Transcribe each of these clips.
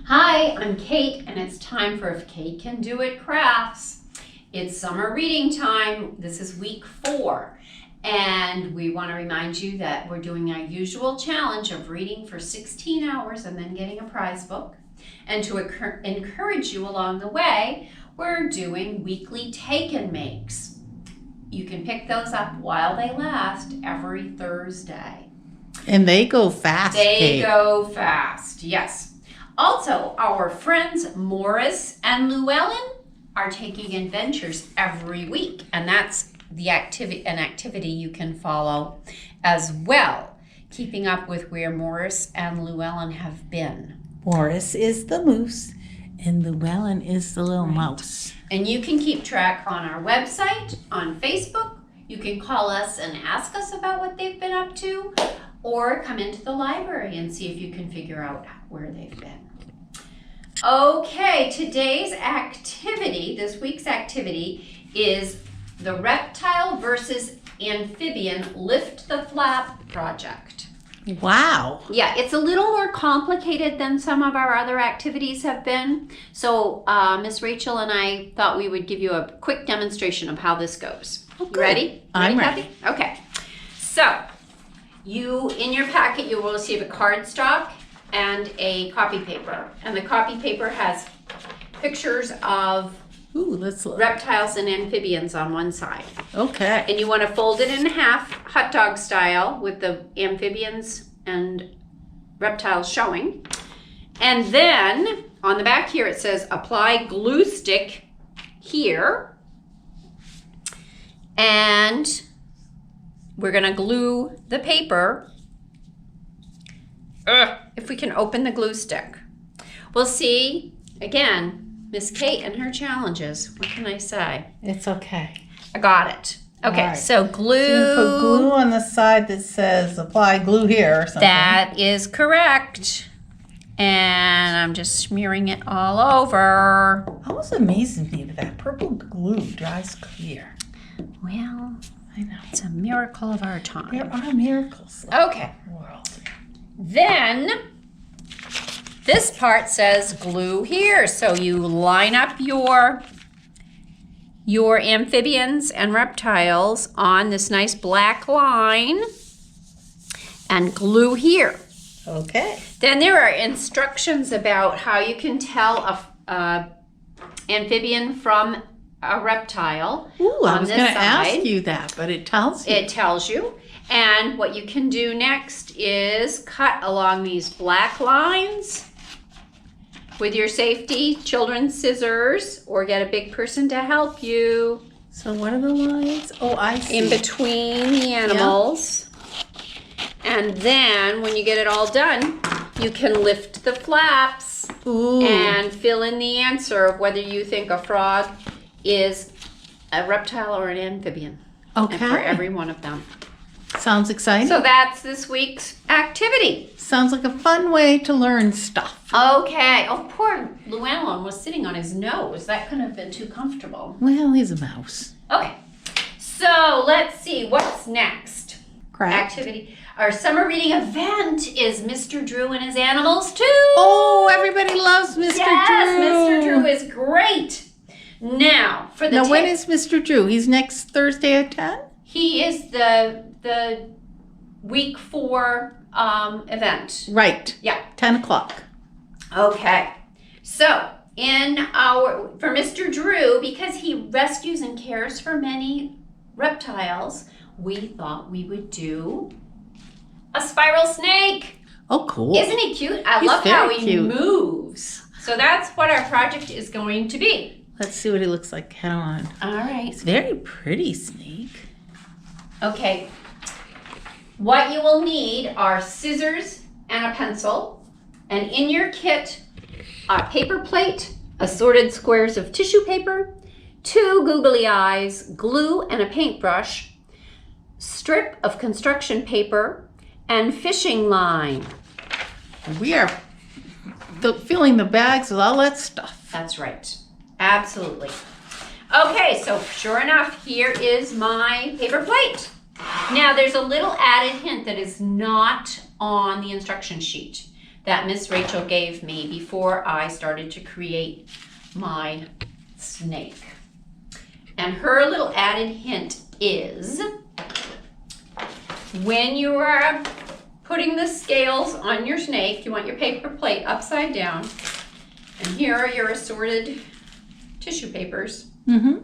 Hi, I'm Kate, and it's time for If Kate Can Do It Crafts. It's summer reading time. This is week 4, and we want to remind you that we're doing our usual challenge of reading for 16 hours and then getting a prize book. And to encourage you along the way, we're doing weekly take and makes. You can pick those up while they last every Thursday. And they go fast, They Kate. go fast, yes. Also, our friends Morris and Llewellyn are taking adventures every week, and that's an activity you can follow as well, keeping up with where Morris and Llewellyn have been. Morris is the moose, and Llewellyn is the little mouse. And you can keep track on our website, on Facebook. You can call us and ask us about what they've been up to, or come into the library and see if you can figure out where they've been. Okay, today's activity, this week's activity, is the reptile versus amphibian lift the flap project. Wow. Yeah, it's a little more complicated than some of our other activities have been. So Miss Rachel and I thought we would give you a quick demonstration of how this goes. Okay. You ready? I'm Kathy? ready. Okay. So, in your packet, you will receive a cardstock and a copy paper. And the copy paper has pictures of Ooh, let's look. reptiles and amphibians on one side. Okay. And you want to fold it in half, hot dog style, with the amphibians and reptiles showing. And then on the back here it says apply glue stick here. And we're going to glue the paper. If we can open the glue stick. We'll see, again, Miss Kate and her challenges. What can I say? It's okay. I got it. Okay, All right. so glue. So you put glue on the side that says apply glue here or something. That is correct. And I'm just smearing it all over. Always amazes me that purple glue dries clear. Well, I know. it's a miracle of our time. There are miracles in Okay, the world. then this part says glue here. So you line up your amphibians and reptiles on this nice black line and glue here. Okay. Then there are instructions about how you can tell a amphibian from a reptile. Ooh, I on was this going to side. ask you that, but it tells you. It tells you. And what you can do next is cut along these black lines with your safety children's scissors, or get a big person to help you So what are the lines? Oh, I see. in between the animals. And then when you get it all done, you can lift the flaps Ooh. and fill in the answer of whether you think a frog is a reptile or an amphibian. Okay. And for every one of them. Sounds exciting. So that's this week's activity. Sounds like a fun way to learn stuff. Okay. Oh, poor Llewellyn was sitting on his nose. That couldn't have been too comfortable. Well, he's a mouse. Okay. So let's see what's next. Crap. Activity. Our summer reading event is Mr. Drew and his animals too. Oh, everybody loves Mr. Yes, Drew. Mr. Drew is great. Now, for the Now, when is Mr. Drew? He's next Thursday at 10? he is the week 4 event. Right. Yeah. 10 o'clock. Okay. So, for Mr. Drew, because he rescues and cares for many reptiles, we thought we would do a spiral snake. Oh, cool. Isn't he cute? I He's love how very he cute. moves. So that's what our project is going to be. Let's see what he looks like. Head on. All right. He's a very pretty snake. Okay. What you will need are scissors and a pencil. And in your kit, a paper plate, assorted squares of tissue paper, 2 googly eyes, glue and a paintbrush, strip of construction paper, and fishing line. We are filling the bags with all that stuff. That's right. Absolutely. Okay, so sure enough, here is my paper plate. Now there's a little added hint that is not on the instruction sheet. that Miss Rachel gave me before I started to create my snake. And her little added hint is when you are putting the scales on your snake, you want your paper plate upside down. And here are your assorted tissue papers. Mm-hmm.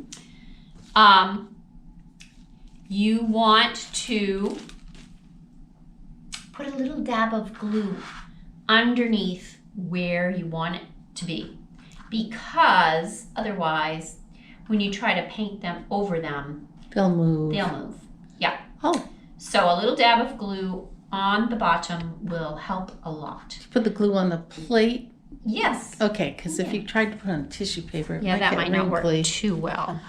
You want to put a little dab of glue underneath where you want it to be, because otherwise when you try to paint them over them, They'll move. they'll move. Yeah. Oh, So a little dab of glue on the bottom will help a lot. put the glue on the plate. Yes. Okay, because if you tried to put on tissue paper, it Yeah, that get might not work wrinkly. too well.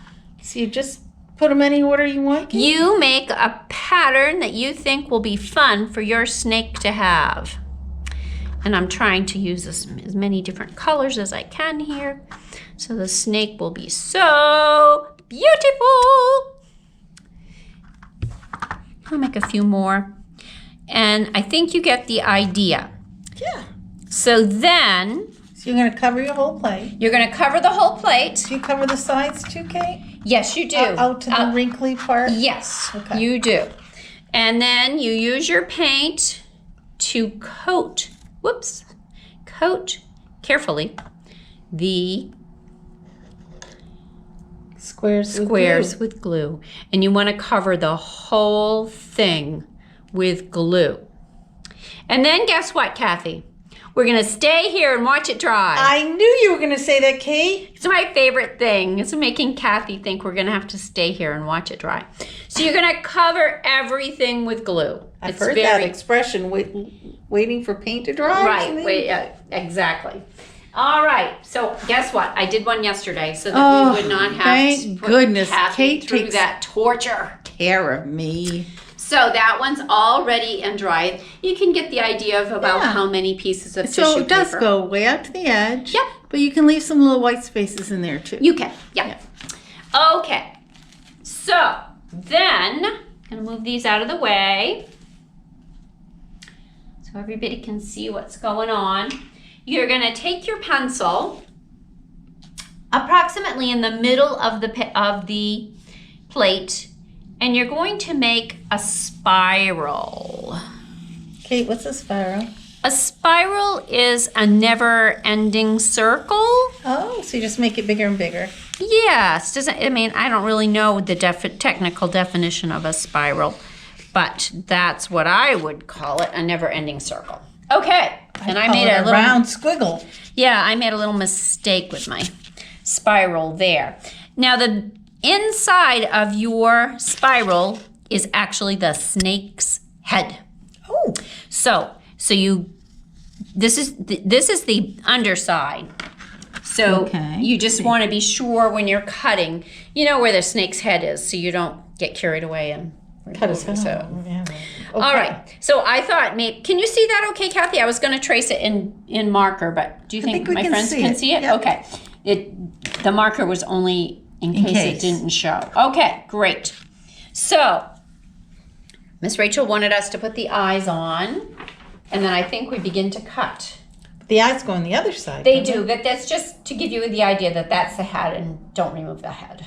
So you just put them any order you want? Kate? You make a pattern that you think will be fun for your snake to have. And I'm trying to use as many different colors as I can here, so the snake will be so beautiful. I'll make a few more. And I think you get the idea. Yeah. So then So you're going to cover your whole plate. you're going to cover the whole plate. Do you cover the sides too, Kate? Yes, you do. Out to the wrinkly part? Yes, Okay. you do. And then you use your paint to coat carefully the Squares squares with glue. And you want to cover the whole thing with glue. And then guess what, Kathy? We're going to stay here and watch it dry. I knew you were going to say that, Kate. It's my favorite thing. It's making Kathy think we're going to have to stay here and watch it dry. So you're going to cover everything with glue. I've heard that expression, waiting for paint to dry. Right. Exactly. All right. So guess what? I did one yesterday so that we would not have thank to put goodness. Kathy Kate through takes that torture. care of me. So that one's all ready and dry. You can get the idea of about Yeah. how many pieces of tissue So it does paper. go way out to the edge. Yep. But you can leave some little white spaces in there too. You can. Yeah. Okay. So then I'm gonna move these out of the way so everybody can see what's going on. You're gonna take your pencil approximately in the middle of the plate, and you're going to make a spiral. Kate, what's a spiral? A spiral is a never-ending circle. Oh, so you just make it bigger and bigger. Yes, I don't really know the technical definition of a spiral, but that's what I would call it, a never-ending circle. Okay, and I made a little round squiggle. Yeah, I made a little mistake with my spiral there. Now the inside of your spiral is actually the snake's head. Oh, This is the underside. So Okay. you just want to be sure when you're cutting, you know where the snake's head is, so you don't get carried away and cut his remove head. it. Yeah. All right. So I thought, maybe can you see that? Okay, Kathy. I was going to trace it in marker, but do you think think we my can friends see can it. see it? Yep. Okay. The marker was only in case it case. didn't show. Okay, great. So Miss Rachel wanted us to put the eyes on, and then I think we begin to cut. The eyes go on the other side. They don't do, but that's just to give you the idea that that's the head, and don't remove the head.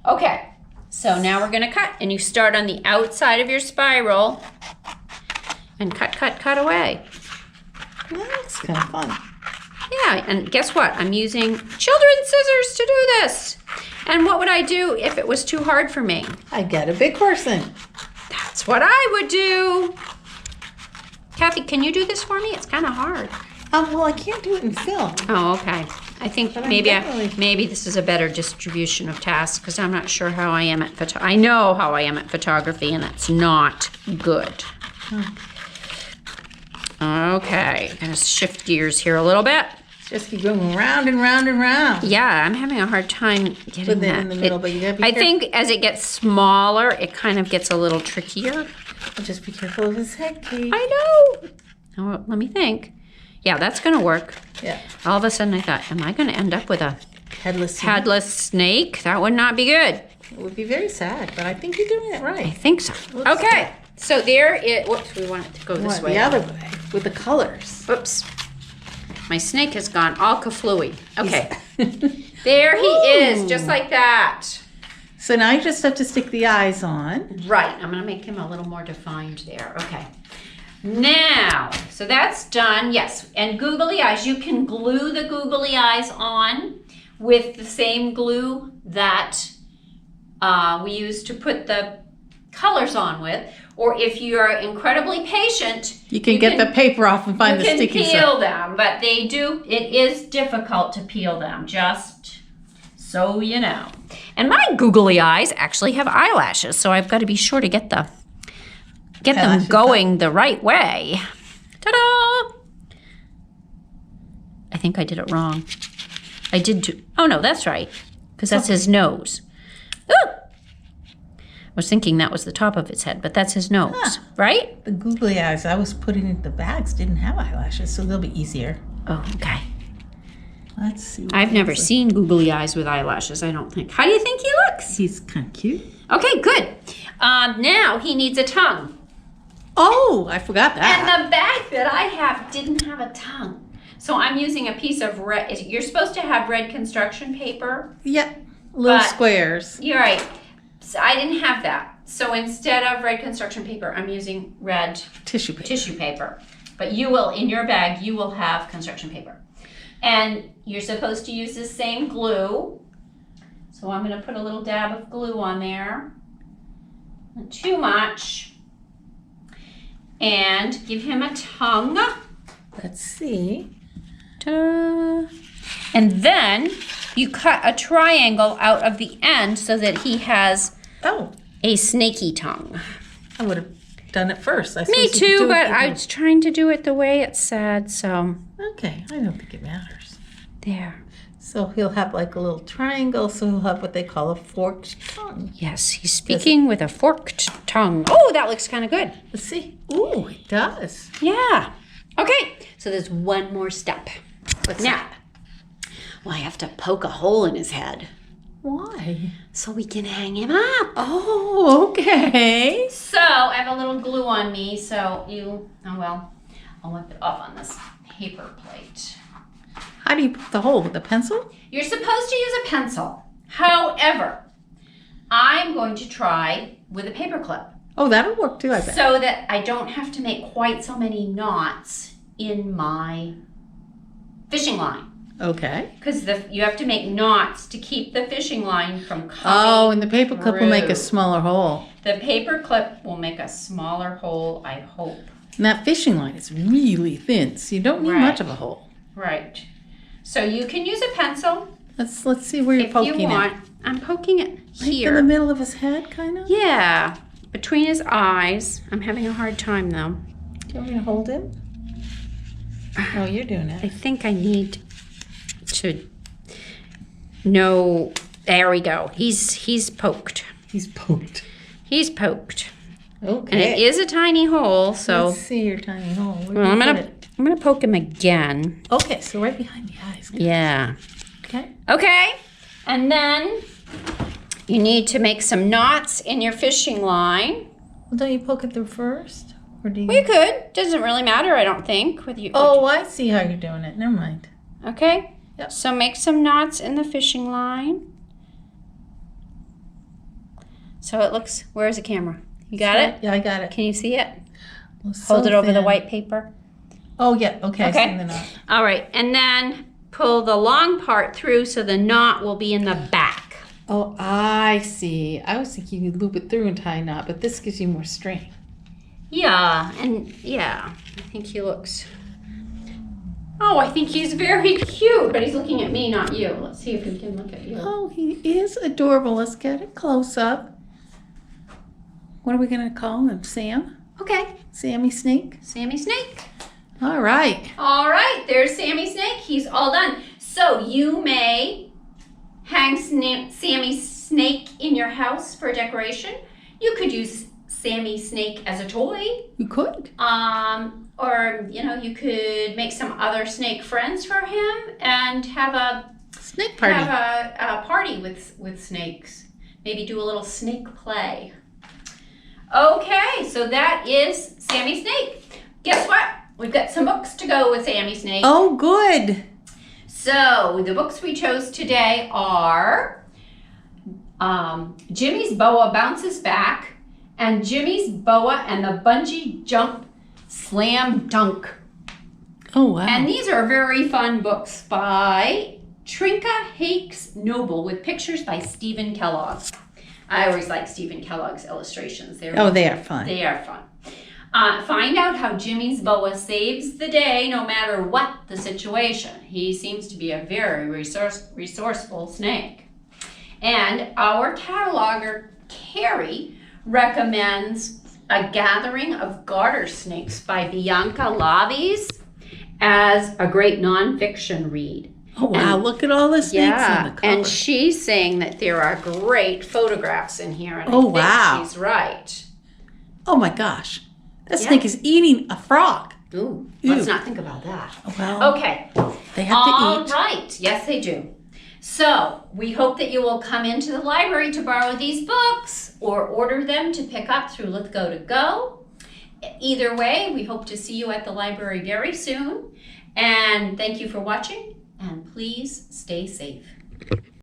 Okay, so now we're gonna cut, and you start on the outside of your spiral and cut away. Well, that's kind of fun. Yeah, and guess what? I'm using children's scissors to do this. And what would I do if it was too hard for me? I get a big person. That's what I would do. Kathy, can you do this for me? It's kind of hard. Well, I can't do it in film. Oh, okay. I think But I'm maybe definitely- maybe this is a better distribution of tasks because I'm not sure how I am at I know how I am at photography, and it's not good. Okay, gonna shift gears here a little bit. Just keep going round and round and round. Yeah, I'm having a hard time getting With it that. in the middle, but you gotta be I careful. think as it gets smaller, it kind of gets a little trickier. Just be careful of his head, Kate. I know. Oh, let me think. Yeah, that's gonna work. Yeah. All of a sudden, I thought, am I gonna end up with a Headless. headless snake? That would not be good. It would be very sad, but I think you're doing it I right. think so. Looks Okay, so there it. Whoops, we want it to go this What, way. the other way. with the colors. Oops. My snake has gone all kaflooey. Okay. There he is, just like that. So now you just have to stick the eyes on. Right. I'm going to make him a little more defined there. Okay. Now, so that's done. Yes. And googly eyes, you can glue the googly eyes on with the same glue that we use to put the colors on with. Or if you're incredibly patient, You can get the paper off and find the you sticky can stuff. peel them, but it is difficult to peel them, just so you know. And my googly eyes actually have eyelashes, so I've got to be sure to get them Eyelashes going the right way. Ta-da! I think I did it wrong. Oh no, that's right, because that's his nose. Ooh! I was thinking that was the top of his head, but that's his nose, right? The googly eyes I was putting in the bags didn't have eyelashes, so they'll be easier. Oh, okay. Let's see. I've never seen googly eyes with eyelashes, I don't think. How do you think he looks? He's kind of cute. Okay, good. Now he needs a tongue. Oh, I forgot that. And the bag that I have didn't have a tongue. So I'm using a piece of red. You're supposed to have red construction paper. Yeah, little But- squares. You're right. So I didn't have that. So instead of red construction paper, I'm using red Tissue paper. tissue paper. But you will, in your bag, you will have construction paper. And you're supposed to use the same glue. So I'm going to put a little dab of glue on there. Not too much. And give him a tongue. Let's see. Ta-da. And then you cut a triangle out of the end so that he has Oh, a snaky tongue. I would have done it first. I Me suppose you could too, do it but with I was trying to do it the way it said, so Okay, I don't think it matters. there. So he'll have like a little triangle, so he'll have what they call a forked tongue. Yes, he's speaking with a forked tongue. Oh, that looks kind of good. Let's see. Ooh, it does. Yeah. Okay, so there's one more step. Now, well, I have to poke a hole in his head Why? so we can hang him up. Oh, okay. So I have a little glue on me, so I'll wipe it off on this paper plate. How do you put the hole? With a pencil? You're supposed to use a pencil. However, I'm going to try with a paper clip Oh, that'll work too, I bet. so that I don't have to make quite so many knots in my fishing line. Okay. Because you have to make knots to keep the fishing line from coming. Oh, and the paper clip will make a through. smaller hole. The paper clip will make a smaller hole, I hope. And that fishing line is really thin, so you don't need Right. much of a hole. Right. So you can use a pencil Let's see where you're if poking you want. it. I'm poking it Right here. in the middle of his head, kind of? Yeah, between his eyes. I'm having a hard time though. Do you want me to hold him? Oh, you're doing I it. think I need to know. There we go. He's poked. He's poked. He's poked, Okay. and it is a tiny hole. So Let's see your tiny hole. Where do well, you I'm put it? gonna poke him again. Okay, so right behind the eyes. Yeah. Okay. Okay. And then you need to make some knots in your fishing line. Well, don't you poke it through first? Or do you? Well, you could. Doesn't really matter, I don't think. With you. Oh, I see how you're doing it. Never mind. Okay. Yep. So make some knots in the fishing line. So it looks. Where's the camera? You got it? Yeah, I got it. Can you see it? Well, so Hold it over the thin. white paper. Oh, yeah. Okay. I Okay. see the knot. All right, and then pull the long part through so the knot will be in the back. Oh, I see. I was thinking you'd loop it through and tie a knot, but this gives you more strength. Yeah, and yeah, I think he looks. Oh, I think he's very cute, but he's looking at me, not you. Let's see if we can look at you. Oh, he is adorable. Let's get it close up. What are we going to call him? Sam? Okay, Sammy Snake? Sammy Snake. All right. All right, there's Sammy Snake. He's all done. So you may hang Sammy Snake in your house for decoration. You could use Sammy Snake as a toy. You could. Or, you could make some other snake friends for him and have a Snake party. have a party with snakes. Maybe do a little snake play. Okay, so that is Sammy Snake. Guess what? We've got some books to go with Sammy Snake. Oh, good. So the books we chose today are Jimmy's Boa Bounces Back and Jimmy's Boa and the Bungee Jump Slam Dunk. Oh, wow. And these are very fun books by Trinka Hakes Noble with pictures by Stephen Kellogg. I always like Stephen Kellogg's illustrations. They are fun. They are fun. Find out how Jimmy's Boa saves the day no matter what the situation. He seems to be a very resourceful snake. And our cataloger, Carrie, recommends A Gathering of Garter Snakes by Bianca Lavis as a great nonfiction read. Oh, wow. Look at all the snakes on the cover. And she's saying that there are great photographs in here. And Oh, I think wow. she's right. Oh, my gosh. That Yeah. snake is eating a frog. Ooh, Ew. let's not think about that. Well, Okay. they have All to eat. right. Yes, they do. So we hope that you will come into the library to borrow these books or order them to pick up through Lithgow to Go. Either way, we hope to see you at the library very soon. And thank you for watching. And please stay safe.